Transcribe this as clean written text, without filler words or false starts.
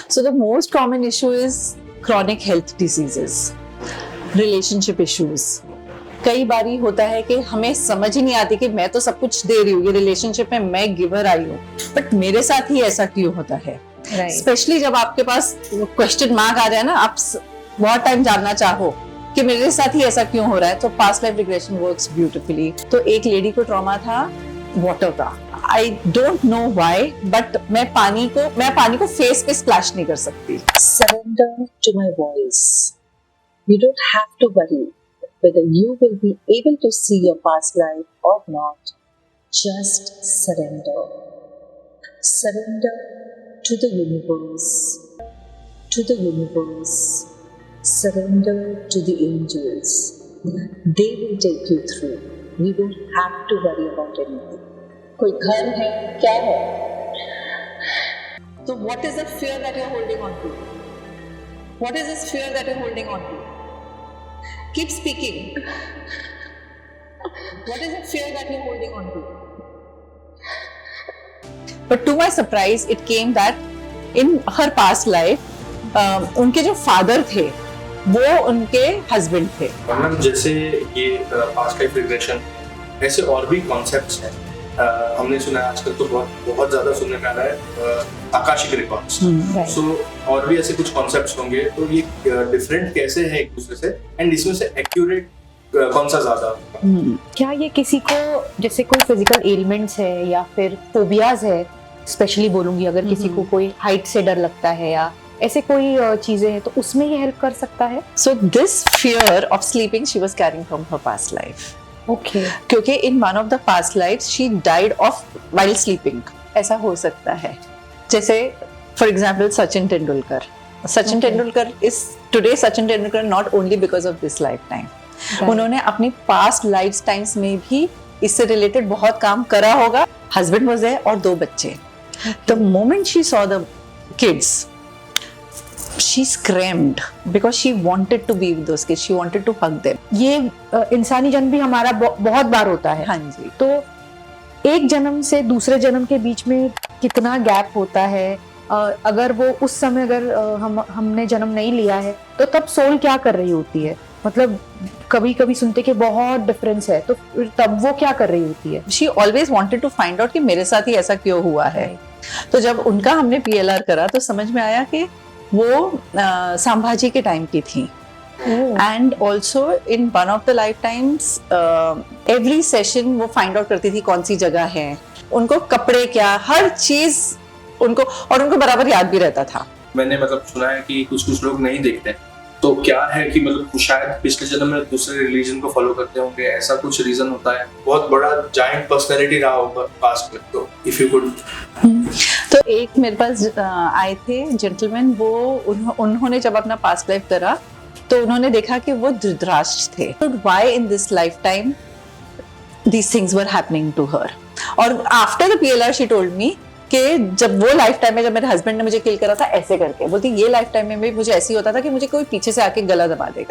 So the most common issue is chronic health diseases, relationship issues. कई बारी होता है कि हमें समझ ही नहीं आती कि मैं तो सब कुछ दे रही हूँ, ये रिलेशनशिप में मैं गिवर आई हूँ, बट मेरे साथ ही ऐसा क्यों होता है? स्पेशली जब आपके पास क्वेश्चन मार्क आ जाए ना, आप बहुत टाइम जानना चाहो कि मेरे साथ ही ऐसा क्यों हो रहा है, तो past life regression works beautifully. तो एक लेडी को ट्रॉमा था वाटर का। I don't know why, but मैं पानी को फेस पे स्प्लैश नहीं कर सकती। Surrender to my voice. You don't have to worry whether you will be able to see your past life or not. Just surrender. Surrender to the universe. To the universe. Surrender to the angels. They will take you through. You don't have to worry about anything. कोई घर है, क्या है? So what is the fear that you're holding on to? What is this fear that you're holding on to? Keep speaking. What is the fear that you're holding on to? But to my surprise, it came that in her past life, उनके जो father थे वो उनके husband थे। Ma'am जैसे ये past life regression, ऐसे और भी कॉन्सेप्ट्स हैं। हमने सुना है आजकल तो बहुत ज्यादा सुनने में आ रहा है आकाशिक रिकॉर्ड्स। सो और भी ऐसे कुछ कॉन्सेप्ट्स होंगे, तो ये डिफरेंट कैसे है एक दूसरे से, एंड इसमें से एक्यूरेट कौन सा ज्यादा? क्या ये किसी को जैसे कोई फिजिकल एलिमेंट्स है या फिर फोबियाज है, स्पेशली बोलूंगी अगर किसी को कोई हाइट से डर लगता है या ऐसे कोई चीजें हैं, तो उसमें ये हेल्प कर सकता है? So this fear of sleeping she was carrying from her past life. Okay क्योंकि in one of the past lives she died of while sleeping. ऐसा हो सकता है। जैसे for example Sachin Tendulkar. Sachin Tendulkar is today Sachin Tendulkar not only because of this lifetime. उन्होंने अपनी past lifetimes में भी इससे related बहुत काम करा होगा। Husband was there और 2 बच्चे। The moment she saw the kids, she screamed because she wanted to be with those kids. She wanted to hug them. ये इंसानी जन्म भी हमारा बहुत बार होता है। हाँ जी। तो एक जन्म से दूसरे जन्म के बीच में कितना गैप होता है? अगर वो उस समय अगर हमने जन्म नहीं लिया है तो तब सोल क्या कर रही होती है? मतलब कभी कभी सुनते कि बहुत डिफरेंस है, तो तब वो क्या कर रही होती है? She always wanted to find out कि मेरे साथ ही ऐसा क्यों हुआ है। तो जब उनका हमने PLR करा तो समझ में आया कि वो संभाजी के टाइम की थी। And also in one of the life times every session वो फाइंड आउट करती थी कौन सी जगह है, उनको कपड़े क्या, हर चीज उनको बराबर याद भी रहता था। मैंने मतलब सुना है कि कुछ लोग नहीं देखते, तो क्या है कि मतलब शायद पिछले जन्म में दूसरे रिलीजन को फॉलो करते होंगे, ऐसा कुछ रीजन होता है। बहुत बड़ा जायंट पर्सनैलिटी रहा होगा पास्ट में, तो इफ यू कुड। तो एक मेरे पास आए थे जेंटलमैन, वो उन्होंने जब अपना पास्ट लाइफ करा तो उन्होंने देखा कि वो धृतराष्ट्र थे। तो why in this lifetime these things were happening to her. और after the PLR she told me कि जब वो लाइफ टाइम में जब मेरे हस्बैंड ने मुझे किल करा था ऐसे करके, बोलती ये लाइफ टाइम में भी मुझे ऐसे ही होता था कि मुझे कोई पीछे से आके गला दबा देगा।